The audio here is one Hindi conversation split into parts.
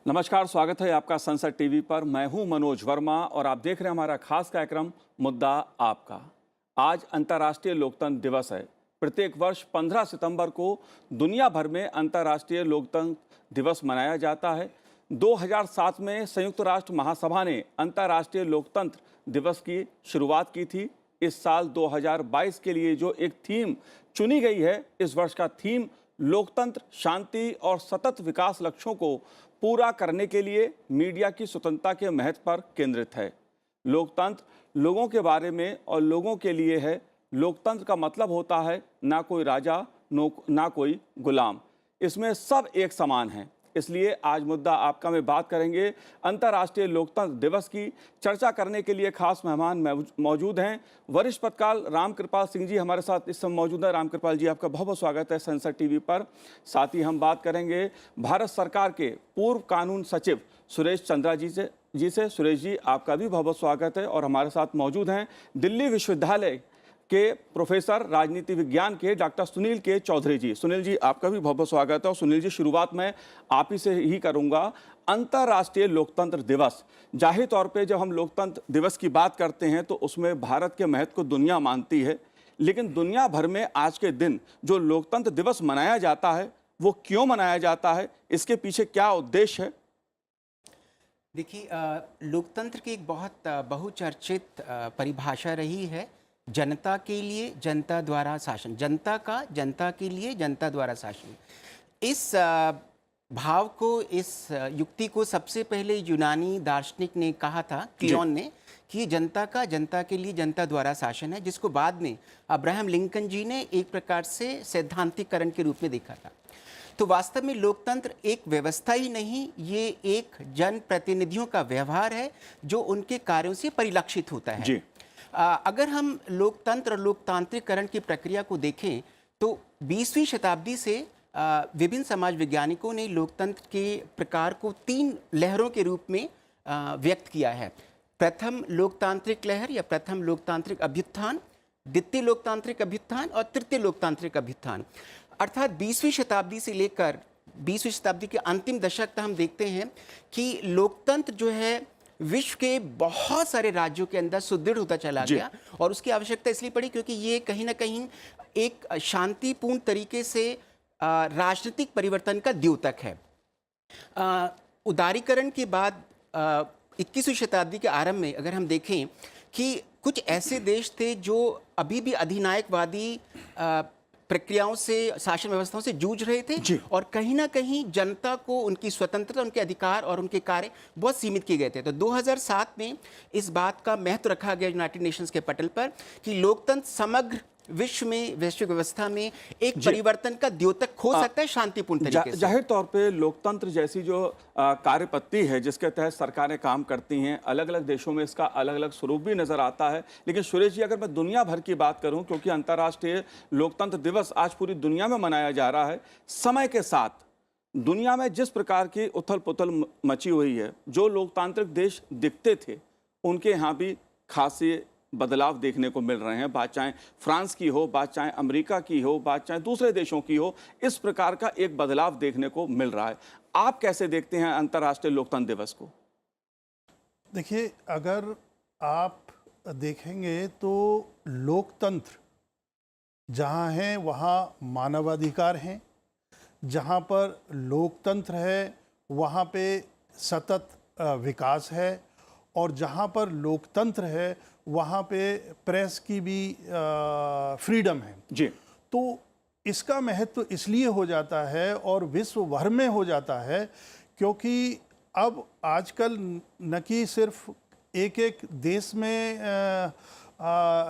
नमस्कार, स्वागत है आपका संसद टीवी पर। मैं हूं मनोज वर्मा और आप देख रहे हैं हमारा खास कार्यक्रम मुद्दा आपका। आज अंतर्राष्ट्रीय लोकतंत्र दिवस है। प्रत्येक वर्ष 15 सितंबर को दुनिया भर में अंतर्राष्ट्रीय लोकतंत्र दिवस मनाया जाता है। 2007 में संयुक्त राष्ट्र महासभा ने अंतर्राष्ट्रीय लोकतंत्र दिवस की शुरुआत की थी। इस साल 2022 के लिए जो एक थीम चुनी गई है, इस वर्ष का थीम लोकतंत्र, शांति और सतत विकास लक्ष्यों को पूरा करने के लिए मीडिया की स्वतंत्रता के महत्व पर केंद्रित है। लोकतंत्र लोगों के बारे में और लोगों के लिए है। लोकतंत्र का मतलब होता है ना कोई राजा, ना कोई गुलाम, इसमें सब एक समान हैं। इसलिए आज मुद्दा आपका में बात करेंगे अंतर्राष्ट्रीय लोकतंत्र दिवस की। चर्चा करने के लिए खास मेहमान मौजूद हैं। वरिष्ठ पत्रकार रामकृपाल सिंह जी हमारे साथ इस समय मौजूद है। रामकृपाल जी, आपका बहुत बहुत स्वागत है संसद टीवी पर। साथ ही हम बात करेंगे भारत सरकार के पूर्व कानून सचिव सुरेश चंद्रा जी से। सुरेश जी, आपका भी बहुत बहुत स्वागत है। और हमारे साथ मौजूद हैं दिल्ली विश्वविद्यालय के प्रोफेसर राजनीति विज्ञान के डॉक्टर सुनील के चौधरी जी। सुनील जी, आपका भी बहुत बहुत स्वागत है। और सुनील जी, शुरुआत मैं आप ही से ही करूंगा। अंतर्राष्ट्रीय लोकतंत्र दिवस, जाहिर तौर पे जब हम लोकतंत्र दिवस की बात करते हैं तो उसमें भारत के महत्व को दुनिया मानती है, लेकिन दुनिया भर में आज के दिन जो लोकतंत्र दिवस मनाया जाता है वो क्यों मनाया जाता है, इसके पीछे क्या उद्देश्य है? देखिए, लोकतंत्र की एक बहुत बहुचर्चित परिभाषा रही है, जनता के लिए जनता द्वारा शासन, जनता का जनता के लिए जनता द्वारा शासन। इस भाव को, इस युक्ति को सबसे पहले यूनानी दार्शनिक ने कहा था, क्लियोन ने, कि जनता का जनता के लिए जनता द्वारा शासन है, जिसको बाद में अब्राहम लिंकन जी ने एक प्रकार से सैद्धांतिकरण के रूप में देखा था। तो वास्तव में लोकतंत्र एक व्यवस्था ही नहीं, ये एक जनप्रतिनिधियों का व्यवहार है जो उनके कार्यों से परिलक्षित होता है जी। अगर हम लोकतंत्र और लोकतांत्रिकरण की प्रक्रिया को देखें तो 20वीं शताब्दी से विभिन्न समाज वैज्ञानिकों ने लोकतंत्र के प्रकार को 3 लहरों के रूप में व्यक्त किया है। प्रथम लोकतांत्रिक लहर या प्रथम लोकतांत्रिक अभ्युत्थान, द्वितीय लोकतांत्रिक अभ्युत्थान और तृतीय लोकतांत्रिक अभ्युत्थान। अर्थात 20वीं शताब्दी से लेकर 20वीं शताब्दी के अंतिम दशक तक हम देखते हैं कि लोकतंत्र जो है विश्व के बहुत सारे राज्यों के अंदर सुदृढ़ होता चला गया। और उसकी आवश्यकता इसलिए पड़ी क्योंकि ये कहीं ना कहीं एक शांतिपूर्ण तरीके से राजनीतिक परिवर्तन का द्योतक है। उदारीकरण के बाद 21वीं शताब्दी के आरंभ में अगर हम देखें कि कुछ ऐसे देश थे जो अभी भी अधिनायकवादी प्रक्रियाओं से, शासन व्यवस्थाओं से जूझ रहे थे और कहीं ना कहीं जनता को उनकी स्वतंत्रता, उनके अधिकार और उनके कार्य बहुत सीमित किए गए थे। तो 2007 में इस बात का महत्व रखा गया यूनाइटेड नेशंस के पटल पर कि लोकतंत्र समग्र विश्व में, वैश्विक व्यवस्था में एक परिवर्तन का द्योतक हो सकता है शांतिपूर्ण तरीके से। जाहिर तौर पे लोकतंत्र जैसी जो कार्यपद्धति है जिसके तहत सरकारें काम करती हैं, अलग अलग देशों में इसका अलग अलग स्वरूप भी नजर आता है। लेकिन सुरेश जी, अगर मैं दुनिया भर की बात करूं, क्योंकि अंतर्राष्ट्रीय लोकतंत्र दिवस आज पूरी दुनिया में मनाया जा रहा है, समय के साथ दुनिया में जिस प्रकार की उथल पुथल मची हुई है, जो लोकतांत्रिक देश दिखते थे उनके यहाँ भी खासी बदलाव देखने को मिल रहे हैं। बात चाहे फ्रांस की हो, बात चाहे अमेरिका की हो, बात चाहे दूसरे देशों की हो, इस प्रकार का एक बदलाव देखने को मिल रहा है। आप कैसे देखते हैं अंतर्राष्ट्रीय लोकतंत्र दिवस को? देखिए, अगर आप देखेंगे तो लोकतंत्र जहाँ है वहाँ मानवाधिकार हैं, जहाँ पर लोकतंत्र है वहाँ पे सतत विकास है, और जहाँ पर लोकतंत्र है वहाँ पे प्रेस की भी फ्रीडम है जी। तो इसका महत्व इसलिए हो जाता है और विश्व भर में हो जाता है क्योंकि अब आजकल न कि सिर्फ एक एक देश में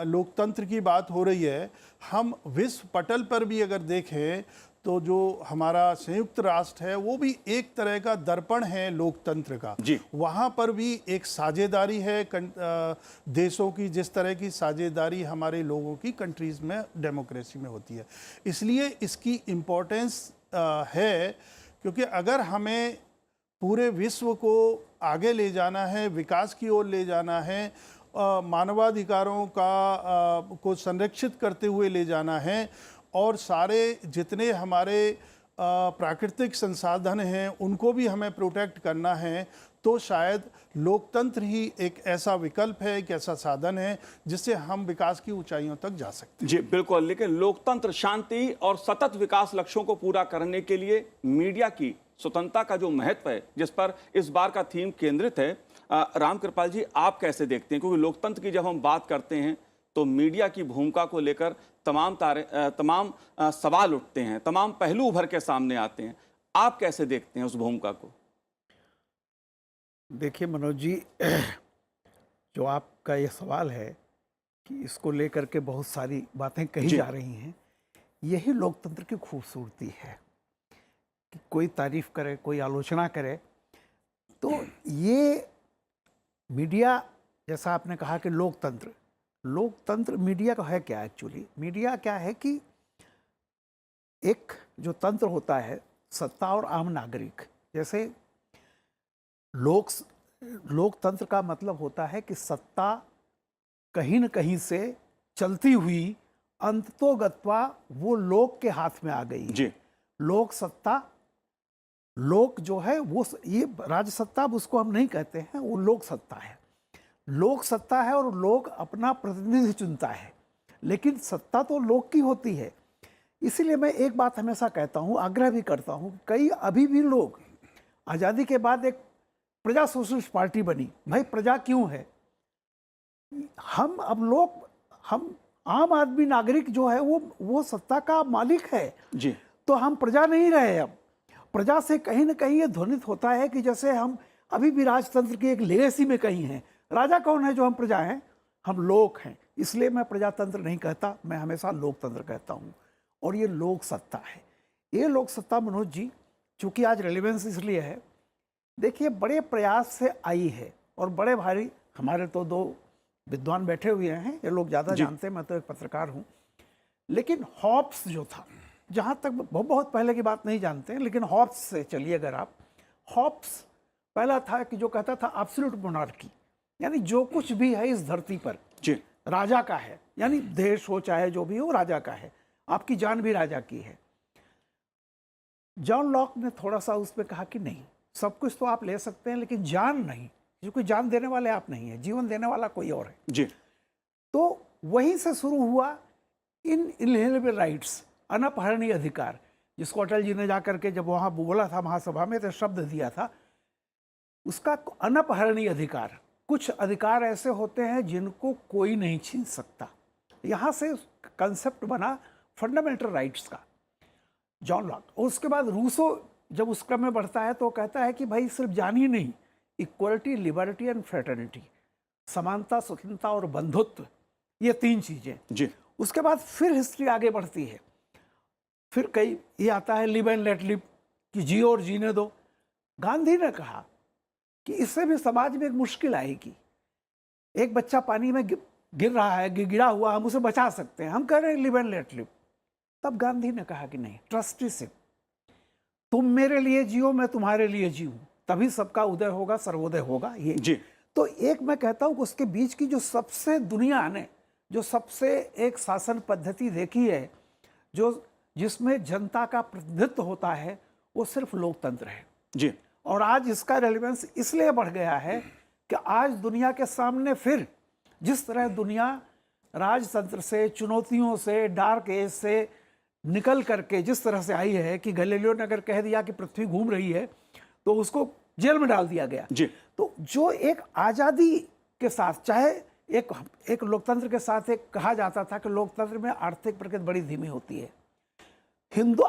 लोकतंत्र की बात हो रही है, हम विश्व पटल पर भी अगर देखें तो जो हमारा संयुक्त राष्ट्र है वो भी एक तरह का दर्पण है लोकतंत्र का जी। वहाँ पर भी एक साझेदारी है देशों की, जिस तरह की साझेदारी हमारे लोगों की कंट्रीज़ में डेमोक्रेसी में होती है। इसलिए इसकी इम्पोर्टेंस है, क्योंकि अगर हमें पूरे विश्व को आगे ले जाना है, विकास की ओर ले जाना है, मानवाधिकारों का को संरक्षित करते हुए ले जाना है, और सारे जितने हमारे प्राकृतिक संसाधन हैं उनको भी हमें प्रोटेक्ट करना है, तो शायद लोकतंत्र ही एक ऐसा विकल्प है, एक ऐसा साधन है जिससे हम विकास की ऊंचाइयों तक जा सकते हैं। जी बिल्कुल, लेकिन लोकतंत्र शांति और सतत विकास लक्ष्यों को पूरा करने के लिए मीडिया की स्वतंत्रता का जो महत्व है, जिस पर इस बार का थीम केंद्रित है, रामकृपाल जी आप कैसे देखते हैं? क्योंकि लोकतंत्र की जब हम बात करते हैं तो मीडिया की भूमिका को लेकर तमाम सवाल उठते हैं, तमाम पहलू उभर के सामने आते हैं। आप कैसे देखते हैं उस भूमिका को? देखिए मनोज जी, जो आपका ये सवाल है कि इसको लेकर के बहुत सारी बातें कही जा रही हैं, यही लोकतंत्र की खूबसूरती है कि कोई तारीफ करे, कोई आलोचना करे। तो ये मीडिया, जैसा आपने कहा कि लोकतंत्र मीडिया का है क्या? एक्चुअली मीडिया क्या है कि एक जो तंत्र होता है, सत्ता और आम नागरिक, जैसे लोकतंत्र का मतलब होता है कि सत्ता कहीं न कहीं से चलती हुई अंततोगत्वा वो लोक के हाथ में आ गई है। जी। लोक सत्ता, लोक जो है वो ये राज सत्ता उसको हम नहीं कहते हैं, वो लोक सत्ता है। लोक सत्ता है और लोग अपना प्रतिनिधि चुनता है, लेकिन सत्ता तो लोक की होती है। इसीलिए मैं एक बात हमेशा कहता हूँ, आग्रह भी करता हूँ, कई अभी भी लोग, आज़ादी के बाद एक प्रजा सोशलिस्ट पार्टी बनी, भाई प्रजा क्यों है? हम आम आदमी नागरिक जो है वो सत्ता का मालिक है जी। तो हम प्रजा नहीं रहे। अब प्रजा से कहीं ना कहीं ये ध्वनित होता है कि जैसे हम अभी भी राजतंत्र की एक लेगेसी में कहीं हैं। राजा कौन है जो हम प्रजा हैं? हम लोग हैं। इसलिए मैं प्रजातंत्र नहीं कहता, मैं हमेशा लोकतंत्र कहता हूँ। और ये लोक सत्ता है। ये लोक सत्ता मनोज जी, चूंकि आज रेलिवेंस इसलिए है, देखिए बड़े प्रयास से आई है और बड़े भारी, हमारे तो दो विद्वान बैठे हुए हैं, ये लोग ज़्यादा जानते हैं, मैं तो एक पत्रकार हूँ। लेकिन हॉब्स जो था, जहाँ तक बहुत पहले की बात नहीं जानते हैं, लेकिन हॉब्स से चलिए अगर आप, हॉब्स पहला था कि जो कहता था एब्सोल्यूट मोनार्की, यानी जो कुछ भी है इस धरती पर जी राजा का है, यानी देश हो चाहे जो भी हो राजा का है, आपकी जान भी राजा की है। जॉन लॉक ने थोड़ा सा उसमें कहा कि नहीं, सब कुछ तो आप ले सकते हैं लेकिन जान नहीं, क्योंकि जान देने वाले आप नहीं है, जीवन देने वाला कोई और है। जी। तो वहीं से शुरू हुआ इनएलियनेबल राइट्स, अनपहरणीय अधिकार, जिसको अटल जी ने जाकर के जब वहाँ बोला था महासभा में तो शब्द दिया था उसका, अनपहरणीय अधिकार। कुछ अधिकार ऐसे होते हैं जिनको कोई नहीं छीन सकता। यहाँ से कंसेप्ट बना फंडामेंटल राइट्स का, जॉन लॉक। उसके बाद रूसो जब उस क्रम में बढ़ता है तो कहता है कि भाई सिर्फ जान ही नहीं, इक्वलिटी, लिबर्टी एंड फ्रेटर्निटी, समानता, स्वतंत्रता और बंधुत्व, ये तीन चीजें। जी। उसके बाद फिर हिस्ट्री आगे बढ़ती है, फिर कई ये आता है लिव एंड लेट लिव, कि जियो और जीने दो। गांधी ने कहा कि इससे भी समाज में एक मुश्किल आएगी। एक बच्चा पानी में गिर रहा है, गिरा हुआ, हम उसे बचा सकते हैं, हम कह रहे हैं लिव एंड लेट लिव। तब गांधी ने कहा कि नहीं, ट्रस्टीशिप, तुम मेरे लिए जियो, मैं तुम्हारे लिए जीऊं, तभी सबका उदय होगा, सर्वोदय होगा। ये जी। तो एक मैं कहता हूं कि उसके बीच की जो सबसे, दुनिया ने जो सबसे एक शासन पद्धति देखी है जो जिसमें जनता का प्रतिनिधित्व होता है, वो सिर्फ लोकतंत्र है। जी। और आज इसका रेलेवेंस इसलिए बढ़ गया है कि आज दुनिया के सामने फिर जिस तरह दुनिया राजतंत्र से, चुनौतियों से, डार्क एज से निकल करके जिस तरह से आई है कि गैलीलियो ने अगर कह दिया कि पृथ्वी घूम रही है तो उसको जेल में डाल दिया गया। जी। तो जो एक आज़ादी के साथ, चाहे एक लोकतंत्र के साथ एक कहा जाता था कि लोकतंत्र में आर्थिक प्रगति बड़ी धीमी होती है,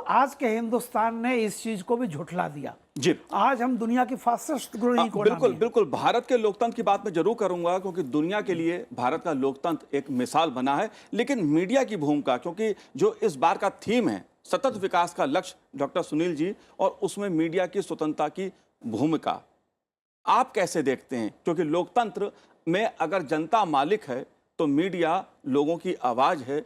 आज के हिंदुस्तान ने इस चीज को भी झुठला दिया। जी। आज हम दुनिया की फास्टेस्ट ग्रोइंग इकोनॉमी। बिल्कुल बिल्कुल, भारत के लोकतंत्र की बात मैं जरूर करूंगा क्योंकि दुनिया के लिए भारत का लोकतंत्र एक मिसाल बना है। लेकिन मीडिया की भूमिका, क्योंकि जो इस बार का थीम है सतत विकास का लक्ष्य, डॉक्टर सुनील जी, और उसमें मीडिया की स्वतंत्रता की भूमिका आप कैसे देखते हैं? क्योंकि लोकतंत्र में अगर जनता मालिक है तो मीडिया लोगों की आवाज है,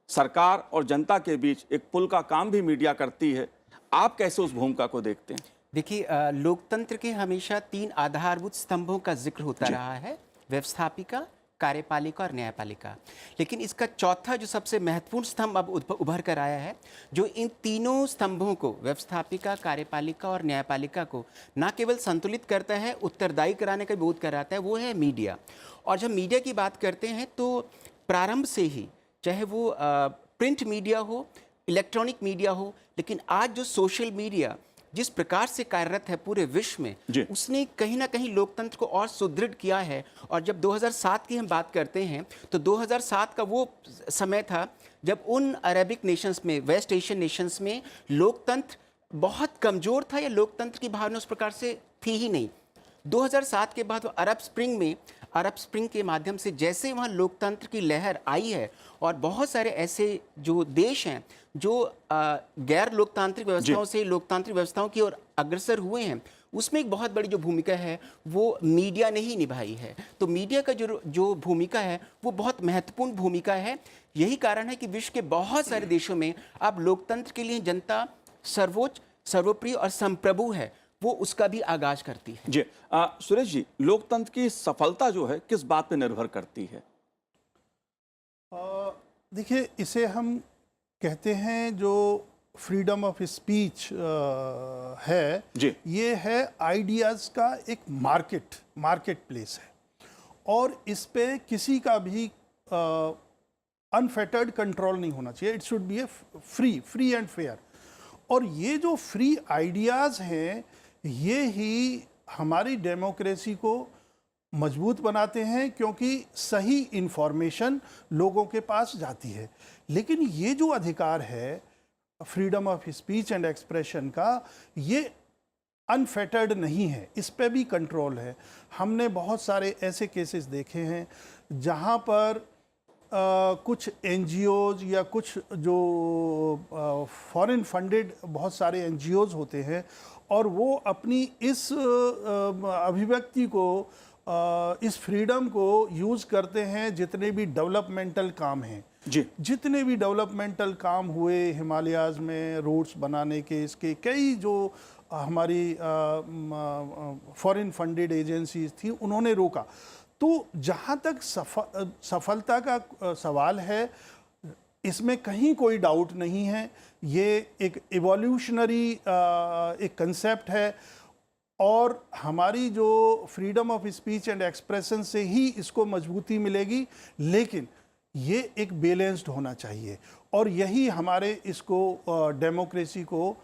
सरकार और जनता के बीच एक पुल का काम भी मीडिया करती है। आप कैसे उस भूमिका को देखते हैं? देखिए, लोकतंत्र के हमेशा तीन आधारभूत स्तंभों का जिक्र होता रहा है: व्यवस्थापिका, कार्यपालिका और न्यायपालिका। लेकिन इसका चौथा जो सबसे महत्वपूर्ण स्तंभ अब उभर कर आया है, जो इन तीनों स्तंभों को, व्यवस्थापिका, कार्यपालिका और न्यायपालिका को न केवल संतुलित करता है, उत्तरदायी कराने का बोध कराता है, वो है मीडिया। और जब मीडिया की बात करते हैं तो प्रारंभ से ही, चाहे वो प्रिंट मीडिया हो, इलेक्ट्रॉनिक मीडिया हो, लेकिन आज जो सोशल मीडिया जिस प्रकार से कार्यरत है पूरे विश्व में, उसने कहीं ना कहीं लोकतंत्र को और सुदृढ़ किया है। और जब 2007 की हम बात करते हैं तो 2007 का वो समय था जब उन अरेबिक नेशंस में, वेस्ट एशियन नेशंस में लोकतंत्र बहुत कमज़ोर था, या लोकतंत्र की भावना उस प्रकार से थी ही नहीं। 2007 के बाद अरब स्प्रिंग के माध्यम से जैसे वहाँ लोकतंत्र की लहर आई है, और बहुत सारे ऐसे जो देश हैं जो गैर लोकतांत्रिक व्यवस्थाओं से लोकतांत्रिक व्यवस्थाओं की ओर अग्रसर हुए हैं, उसमें एक बहुत बड़ी जो भूमिका है वो मीडिया ने ही निभाई है। तो मीडिया का जो भूमिका है वो बहुत महत्वपूर्ण भूमिका है। यही कारण है कि विश्व के बहुत सारे देशों में अब लोकतंत्र के लिए जनता सर्वोच्च, सर्वोप्रिय और संप्रभु है, वो उसका भी आगाज करती है। जी सुरेश जी, लोकतंत्र की सफलता जो है किस बात पे निर्भर करती है? देखिए, इसे हम कहते हैं जो फ्रीडम ऑफ स्पीच है जी, ये है आइडियाज़ का एक मार्केट प्लेस है, और इस पे किसी का भी अनफेटर्ड कंट्रोल नहीं होना चाहिए। It should be A free and fair. और ये जो फ्री आइडियाज़ हैं ये ही हमारी डेमोक्रेसी को मजबूत बनाते हैं, क्योंकि सही इंफॉर्मेशन लोगों के पास जाती है। लेकिन ये जो अधिकार है freedom of speech and expression का, ये अनफेटर्ड नहीं है, इस पे भी कंट्रोल है। हमने बहुत सारे ऐसे केसेस देखे हैं जहाँ पर कुछ एनजीओज या कुछ जो फॉरेन फंडेड बहुत सारे एनजीओज होते हैं, और वो अपनी इस अभिव्यक्ति को, इस फ्रीडम को यूज़ करते हैं जितने भी डेवलपमेंटल काम हैं जी, जितने भी डेवलपमेंटल काम हुए हिमालयाज़ में, रोड्स बनाने के, इसके कई जो हमारी फॉरेन फंडेड एजेंसीज थी, उन्होंने रोका। तो जहाँ तक सफलता का सवाल है, इसमें कहीं कोई डाउट नहीं है। ये एक इवोल्यूशनरी एक कंसेप्ट है, और हमारी जो freedom of speech and expression से ही इसको मजबूती मिलेगी। लेकिन ये एक बैलेंस्ड होना चाहिए, और यही हमारे इसको डेमोक्रेसी को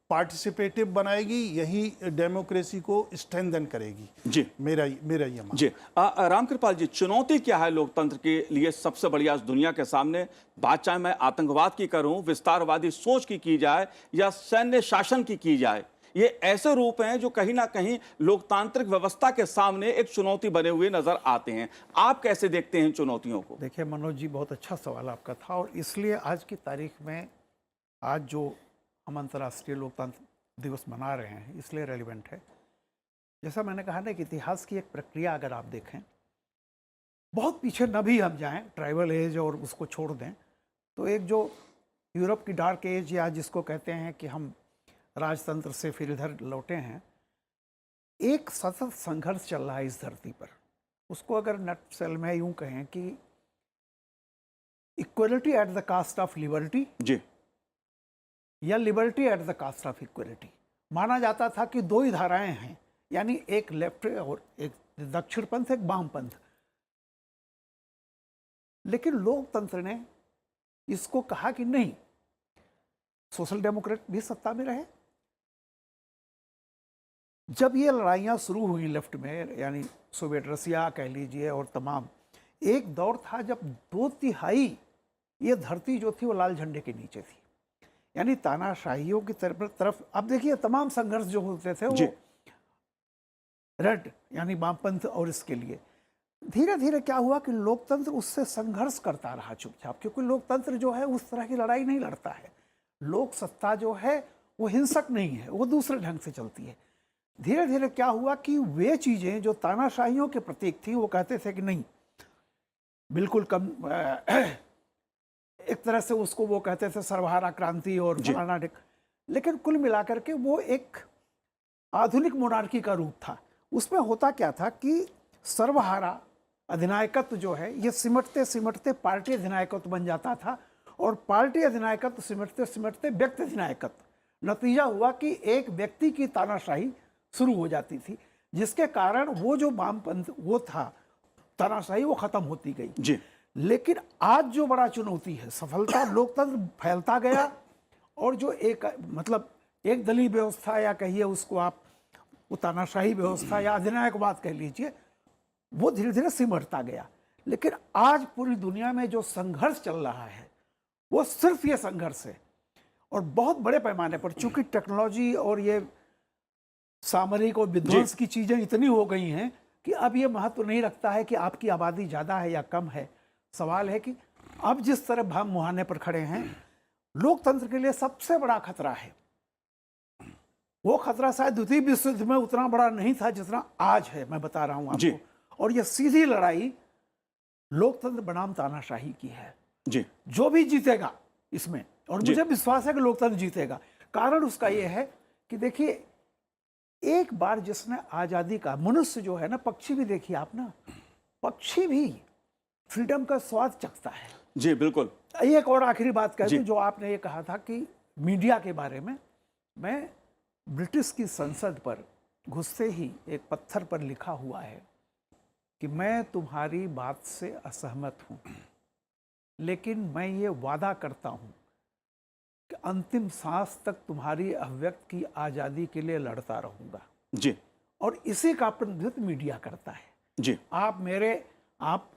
पार्टिसिपेटिव बनाएगी, यही डेमोक्रेसी को स्ट्रेंथन करेगी। जी, मेरा ये मानना। जी, रामकृपाल जी, चुनौती क्या है लोकतंत्र के लिए सबसे बड़ी आज दुनिया के सामने? बात चाहे मैं आतंकवाद की करूं, विस्तारवादी सोच की जाए, या सैन्य शासन की जाए, ये ऐसे रूप हैं जो कहीं ना कहीं लोकतांत्रिक व्यवस्था के सामने एक चुनौती बने हुए नजर आते हैं। आप कैसे देखते हैं इन चुनौतियों को? देखिए मनोज जी, बहुत अच्छा सवाल आपका था, और इसलिए आज की तारीख में, आज जो हम अंतर्राष्ट्रीय लोकतंत्र दिवस मना रहे हैं, इसलिए रेलिवेंट है। जैसा मैंने कहा ना कि इतिहास की एक प्रक्रिया अगर आप देखें, बहुत पीछे न भी हम जाएं, ट्राइबल एज और उसको छोड़ दें, तो एक जो यूरोप की डार्क एज, या जिसको कहते हैं कि हम राजतंत्र से फिर इधर लौटे हैं, एक सतत संघर्ष चल रहा है इस धरती पर। उसको अगर नटसेल में यूं कहें कि equality at the cost of liberty, जी, या liberty at the cost of equality. माना जाता था कि दो ही धाराएं हैं, यानी एक लेफ्ट और एक दक्षिणपंथ, एक वामपंथ। लेकिन लोकतंत्र ने इसको कहा कि नहीं, सोशल डेमोक्रेट भी सत्ता में रहे। जब ये लड़ाइयाँ शुरू हुई लेफ्ट में, यानी सोवियत रसिया कह लीजिए और तमाम, एक दौर था जब 2/3 ये धरती जो थी वो लाल झंडे के नीचे थी, यानी तानाशाहियों की तरफ। अब देखिए तमाम संघर्ष जो होते थे वो रेड यानी वामपंथ और इसके लिए। धीरे धीरे क्या हुआ कि लोकतंत्र उससे संघर्ष करता रहा चुपचाप, क्योंकि लोकतंत्र जो है उस तरह की लड़ाई नहीं लड़ता है। लोक सत्ता जो है वो हिंसक नहीं है, वो दूसरे ढंग से चलती है। धीरे धीरे क्या हुआ कि वे चीज़ें जो तानाशाहियों के प्रतीक थी, वो कहते थे कि नहीं, बिल्कुल कम, एक तरह से उसको वो कहते थे सर्वहारा क्रांति और फलाना। लेकिन कुल मिलाकर के वो एक आधुनिक मोनार्की का रूप था। उसमें होता क्या था कि सर्वहारा अधिनायकत्व जो है ये सिमटते सिमटते पार्टी अधिनायकत्व बन जाता था, और पार्टी अधिनायकत्व सिमटते सिमटते व्यक्ति अधिनायकत्व। नतीजा हुआ कि एक व्यक्ति की तानाशाही शुरू हो जाती थी, जिसके कारण वो जो वामपंथ वो था तानाशाही वो खत्म होती गई जी। लेकिन आज जो बड़ा चुनौती है, सफलता लोकतंत्र फैलता गया, और जो एक मतलब एक दलीय व्यवस्था या कहिए उसको आप वो तानाशाही व्यवस्था या अधिनायकवाद कह लीजिए, वो धीरे धीरे सिमटता गया। लेकिन आज पूरी दुनिया में जो संघर्ष चल रहा है वो सिर्फ ये संघर्ष है, और बहुत बड़े पैमाने पर, चूंकि टेक्नोलॉजी और ये सामरिक और विध्वंस की चीजें इतनी हो गई हैं कि अब ये महत्व नहीं रखता है कि आपकी आबादी ज्यादा है या कम है। सवाल है कि अब जिस तरह भाम मुहाने पर खड़े हैं, लोकतंत्र के लिए सबसे बड़ा खतरा है। वो खतरा शायद द्वितीय विश्व युद्ध में उतना बड़ा नहीं था जितना आज है, मैं बता रहा हूं जी। आपको। और ये सीधी लड़ाई लोकतंत्र बनाम तानाशाही की है। जी। जो भी जीतेगा इसमें, और मुझे विश्वास है कि लोकतंत्र जीतेगा। कारण उसका ये है कि देखिए, एक बार जिसने आजादी का, मनुष्य जो है ना, पक्षी भी देखिए आप ना, पक्षी भी फ्रीडम का स्वाद चखता है। जी बिल्कुल। एक और आखिरी बात कहते जी। हैं, जो आपने ये कहा था कि मीडिया के बारे में, मैं ब्रिटिश की संसद पर घुसते ही एक पत्थर पर लिखा हुआ है कि मैं तुम्हारी बात से असहमत हूं, लेकिन मैं ये वादा करता हूं कि अंतिम सांस तक तुम्हारी अभिव्यक्ति की आज़ादी के लिए लड़ता रहूंगा। जी। और इसी का प्रतिनिधित्व मीडिया करता है। जी। आप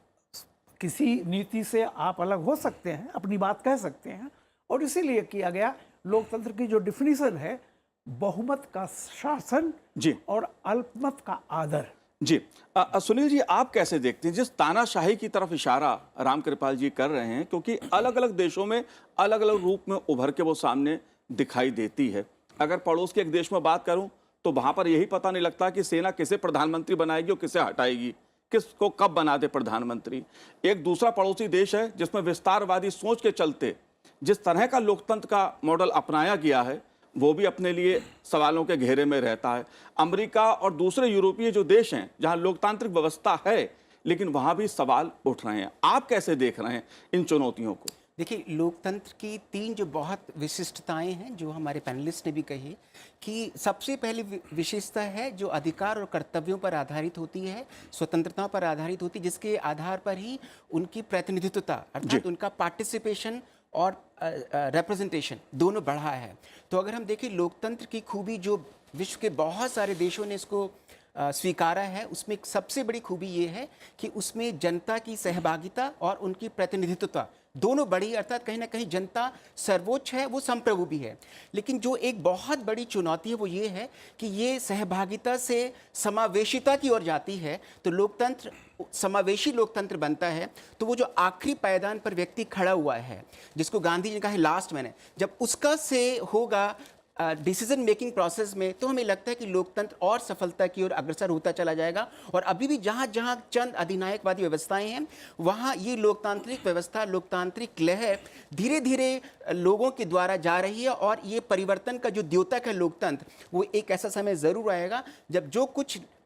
किसी नीति से आप अलग हो सकते हैं, अपनी बात कह सकते हैं, और इसीलिए किया गया। लोकतंत्र की जो डिफिनीशन है, बहुमत का शासन जी। और अल्पमत का आदर। जी। सुनील जी, आप कैसे देखते हैं जिस तानाशाही की तरफ इशारा रामकृपाल जी कर रहे हैं, क्योंकि अलग अलग देशों में अलग अलग रूप में उभर के वो सामने दिखाई देती है। अगर पड़ोस के एक देश में बात करूं तो वहां पर यही पता नहीं लगता कि सेना किसे प्रधानमंत्री बनाएगी और किसे हटाएगी, किसको कब बना दे प्रधानमंत्री। एक दूसरा पड़ोसी देश है जिसमें विस्तारवादी सोच के चलते जिस तरह का लोकतंत्र का मॉडल अपनाया गया है, वो भी अपने लिए सवालों के घेरे में रहता है। अमेरिका और दूसरे यूरोपीय जो देश हैं जहां लोकतांत्रिक व्यवस्था है, लेकिन वहां भी सवाल उठ रहे हैं। आप कैसे देख रहे हैं इन चुनौतियों को? देखिए, लोकतंत्र की 3 जो बहुत विशिष्टताएं हैं, जो हमारे पैनलिस्ट ने भी कही, कि सबसे पहली विशेषता है जो अधिकार और कर्तव्यों पर आधारित होती है, स्वतंत्रता पर आधारित होती है, जिसके आधार पर ही उनकी प्रतिनिधित्वता, अर्थात उनका पार्टिसिपेशन और रिप्रेजेंटेशन दोनों बढ़ा है। तो अगर हम देखें लोकतंत्र की खूबी, जो विश्व के बहुत सारे देशों ने इसको स्वीकारा है, उसमें एक सबसे बड़ी खूबी ये है कि उसमें जनता की सहभागिता और उनकी प्रतिनिधित्वता दोनों बड़ी, अर्थात कहीं ना कहीं जनता सर्वोच्च है, वो संप्रभु भी है। लेकिन जो एक बहुत बड़ी चुनौती है वो ये है कि ये सहभागिता से समावेशिता की ओर जाती है। तो लोकतंत्र समावेशी लोकतंत्र बनता है तो वो जो आखिरी पायदान पर व्यक्ति खड़ा हुआ है, जिसको गांधी जी ने कहा है लास्ट मैन, जब उसका से होगा डिसीजन मेकिंग प्रोसेस में, तो हमें लगता है कि लोकतंत्र और सफलता की ओर अग्रसर होता चला जाएगा। और अभी भी जहां जहां चंद अधिनायकवादी व्यवस्थाएं हैं, वहां ये लोकतांत्रिक व्यवस्था, लोकतांत्रिक लहर धीरे धीरे लोगों के द्वारा जा रही है। और ये परिवर्तन का जो द्योतक है लोकतंत्र, वो एक ऐसा समय जरूर आएगा जब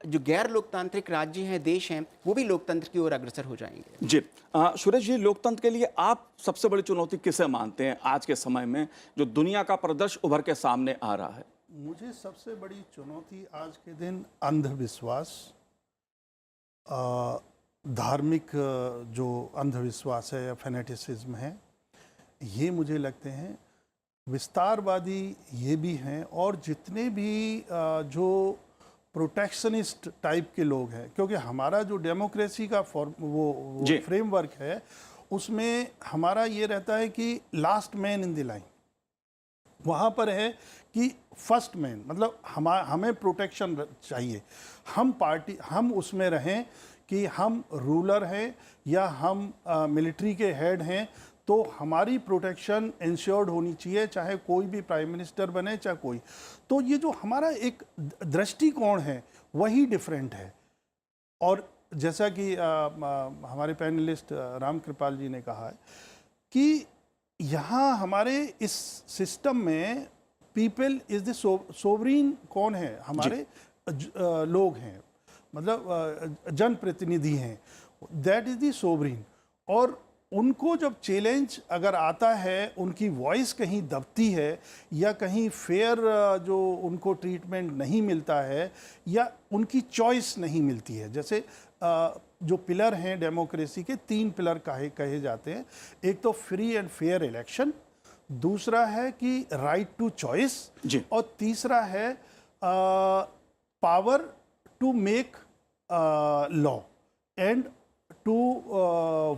जो गैर लोकतांत्रिक राज्य हैं, देश हैं, वो भी लोकतंत्र की ओर अग्रसर हो जाएंगे। जी। सुरेश जी, लोकतंत्र के लिए आप सबसे बड़ी चुनौती किसे मानते हैं आज के समय में, जो दुनिया का परिदृश्य उभर के सामने आ रहा है? मुझे सबसे बड़ी चुनौती आज के दिन अंधविश्वास, धार्मिक जो अंधविश्वास है या फेनेटिसिज्म है, ये मुझे लगते हैं। विस्तारवादी ये भी हैं, और जितने भी जो प्रोटेक्शनिस्ट टाइप के लोग हैं, क्योंकि हमारा जो डेमोक्रेसी का वो फ्रेमवर्क है, उसमें हमारा ये रहता है कि last man in the line. वहाँ पर है कि फर्स्ट मैन, मतलब हमें प्रोटेक्शन चाहिए। हम उसमें रहें कि हम रूलर हैं या हम मिलिट्री के हेड हैं, तो हमारी प्रोटेक्शन इंश्योर्ड होनी चाहिए, चाहे कोई भी प्राइम मिनिस्टर बने, चाहे कोई। तो ये जो हमारा एक दृष्टिकोण है वही डिफरेंट है। और जैसा कि हमारे पैनलिस्ट रामकृपाल जी ने कहा है कि यहाँ हमारे इस सिस्टम में पीपल इज द सोवरीन कौन है, हमारे लोग हैं। मतलब जनप्रतिनिधि हैं, दैट इज द सोवरीन। और उनको जब चैलेंज अगर आता है, उनकी वॉइस कहीं दबती है या कहीं फेयर जो उनको ट्रीटमेंट नहीं मिलता है या उनकी चॉइस नहीं मिलती है, जैसे जो पिलर हैं डेमोक्रेसी के, 3 पिलर कहे जाते हैं। एक तो फ्री एंड फेयर इलेक्शन, दूसरा है कि राइट टू चॉइस, और तीसरा है power to make law and to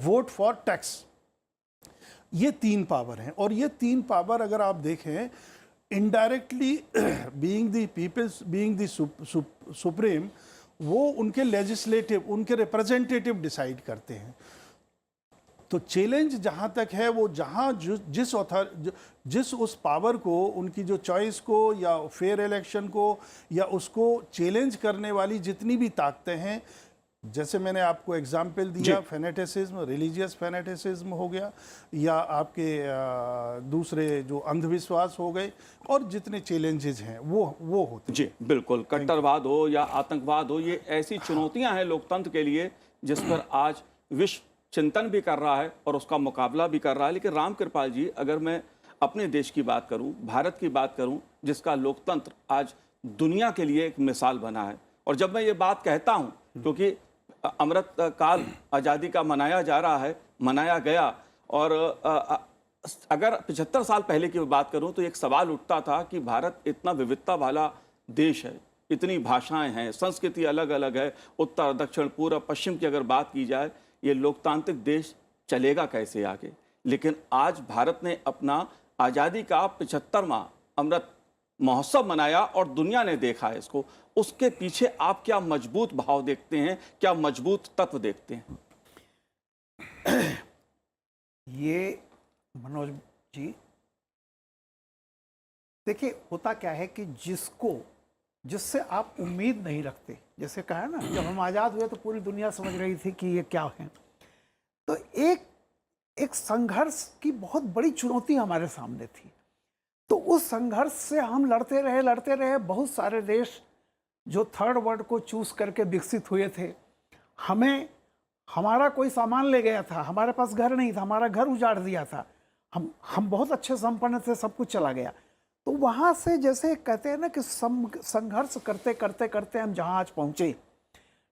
vote for tax. ये 3 पावर हैं, और ये 3 पावर अगर आप देखें, indirectly being the people's, being the supreme, वो उनके लेजिस्लेटिव, उनके रिप्रेजेंटेटिव डिसाइड करते हैं। तो चैलेंज जहाँ तक है, वो जहाँ जिस उस पावर को, उनकी जो चॉइस को या फेयर इलेक्शन को या उसको चैलेंज करने वाली जितनी भी ताकतें हैं, जैसे मैंने आपको एग्जाम्पल दिया, फेनेटिसिज्म, रिलीजियस फेनेटिसिज्म हो गया, या आपके दूसरे जो अंधविश्वास हो गए, और जितने चैलेंजेस हैं वो होते हैं। जी बिल्कुल, कट्टरवाद हो या आतंकवाद हो, ये ऐसी चुनौतियां हैं लोकतंत्र के लिए जिस पर आज विश्व चिंतन भी कर रहा है और उसका मुकाबला भी कर रहा है। लेकिन राम कृपाल जी, अगर मैं अपने देश की बात करूं, भारत की बात करूं, जिसका लोकतंत्र आज दुनिया के लिए एक मिसाल बना है, और जब मैं ये बात कहता हूं, क्योंकि अमृत काल आज़ादी का मनाया जा रहा है, मनाया गया, और अगर 75 साल पहले की बात करूं तो एक सवाल उठता था कि भारत इतना विविधता वाला देश है, इतनी भाषाएं हैं, संस्कृति अलग अलग है, उत्तर दक्षिण पूर्व पश्चिम की अगर बात की जाए, ये लोकतांत्रिक देश चलेगा कैसे आगे। लेकिन आज भारत ने अपना आज़ादी का 75वां अमृत महोत्सव मनाया और दुनिया ने देखा है इसको। उसके पीछे आप क्या मजबूत भाव देखते हैं, क्या मजबूत तत्व देखते हैं? ये मनोज जी, देखिए होता क्या है कि जिससे आप उम्मीद नहीं रखते, जैसे कहा है ना, जब हम आज़ाद हुए तो पूरी दुनिया समझ रही थी कि ये क्या है, तो एक संघर्ष की बहुत बड़ी चुनौती हमारे सामने थी। तो उस संघर्ष से हम लड़ते रहे। बहुत सारे देश जो थर्ड वर्ल्ड को चूज करके विकसित हुए थे, हमारा कोई सामान ले गया था, हमारे पास घर नहीं था, हमारा घर उजाड़ दिया था, हम बहुत अच्छे संपन्न थे, सब कुछ चला गया। तो वहाँ से जैसे कहते हैं ना कि संघर्ष करते करते हम जहाँ आज पहुँचे,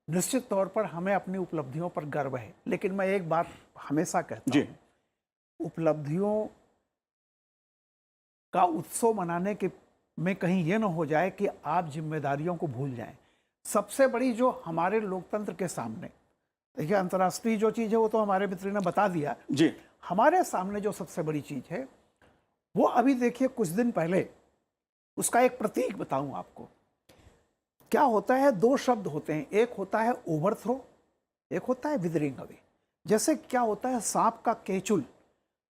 निश्चित तौर पर हमें अपनी उपलब्धियों पर गर्व है। लेकिन मैं एक बात हमेशा कहता हूँ, उपलब्धियों का उत्सव मनाने के में कहीं ये ना हो जाए कि आप जिम्मेदारियों को भूल जाएं। सबसे बड़ी जो हमारे लोकतंत्र के सामने, देखिए अंतर्राष्ट्रीय जो चीज़ है वो तो हमारे मित्र ने बता दिया जी, हमारे सामने जो सबसे बड़ी चीज़ है वो अभी देखिए कुछ दिन पहले, उसका एक प्रतीक बताऊं आपको। क्या होता है, 2 शब्द होते हैं, एक होता है ओवरथ्रो, एक होता है विदरिंग अवे। जैसे क्या होता है, सांप का केचुल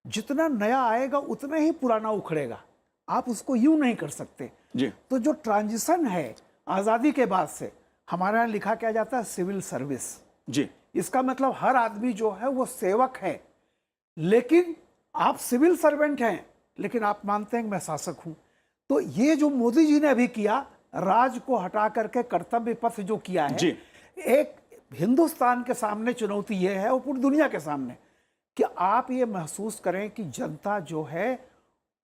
जितना नया आएगा उतना ही पुराना उखड़ेगा, आप उसको यूं नहीं कर सकते जी। तो जो ट्रांजिशन है आज़ादी के बाद से, हमारे यहाँ लिखा क्या जाता है, सिविल सर्विस जी। इसका मतलब हर आदमी जो है वो सेवक है, लेकिन आप सिविल सर्वेंट हैं, लेकिन आप मानते हैं कि मैं शासक हूं। तो ये जो मोदी जी ने अभी किया, राज को हटा करके कर्तव्य पथ जो किया है जी। एक हिंदुस्तान के सामने चुनौती ये है और पूरी दुनिया के सामने कि आप ये महसूस करें कि जनता जो है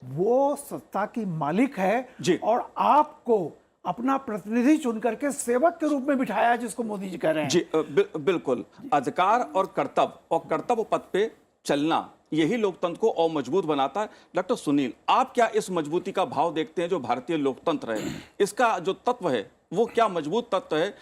वो सत्ता की मालिक है जी। और आपको अपना प्रतिनिधि चुन करके सेवक के रूप में बिठाया, जिसको मोदी जी कह रहे हैं। जी बिल्कुल, अधिकार और कर्तव्य पथ पे चलना, यही लोकतंत्र को और मजबूत बनाता है। डॉक्टर सुनील, आप क्या इस मजबूती का भाव देखते हैं जो भारतीय लोकतंत्र है, इसका जो तत्व है वो क्या मजबूत तत्व है,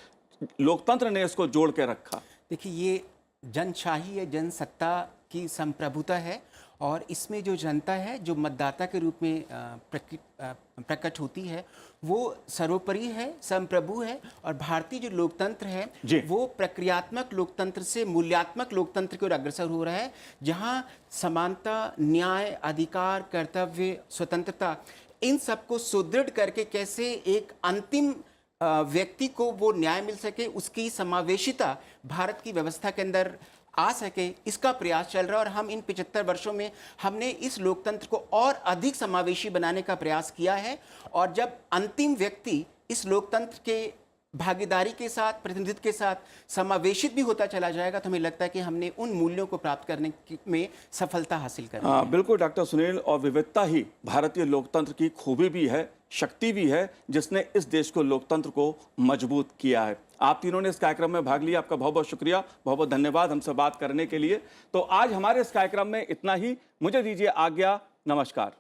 लोकतंत्र ने इसको जोड़ के रखा? देखिए, ये जनशाही है, जनसत्ता की संप्रभुता है, और इसमें जो जनता है जो मतदाता के रूप में प्रकट होती है वो सर्वोपरि है, संप्रभु है। और भारतीय जो लोकतंत्र है वो प्रक्रियात्मक लोकतंत्र से मूल्यात्मक लोकतंत्र की ओर अग्रसर हो रहा है, जहां समानता, न्याय, अधिकार, कर्तव्य, स्वतंत्रता, इन सबको सुदृढ़ करके कैसे एक अंतिम व्यक्ति को वो न्याय मिल सके, उसकी समावेशिता भारत की व्यवस्था के अंदर आ सके, इसका प्रयास चल रहा है। और हम इन 75 वर्षों में हमने इस लोकतंत्र को और अधिक समावेशी बनाने का प्रयास किया है। और जब अंतिम व्यक्ति इस लोकतंत्र के भागीदारी के साथ, प्रतिनिधित्व के साथ समावेशित भी होता चला जाएगा, तो हमें लगता है कि हमने उन मूल्यों को प्राप्त करने में सफलता हासिल कर ली है। बिल्कुल डॉक्टर सुनील, और विविधता ही भारतीय लोकतंत्र की खूबी भी है, शक्ति भी है, जिसने इस देश को, लोकतंत्र को मजबूत किया है। आप तीनों ने इस कार्यक्रम में भाग लिया, आपका बहुत बहुत शुक्रिया, बहुत बहुत धन्यवाद हमसे बात करने के लिए। तो आज हमारे इस कार्यक्रम में इतना ही, मुझे दीजिए आज्ञा, नमस्कार।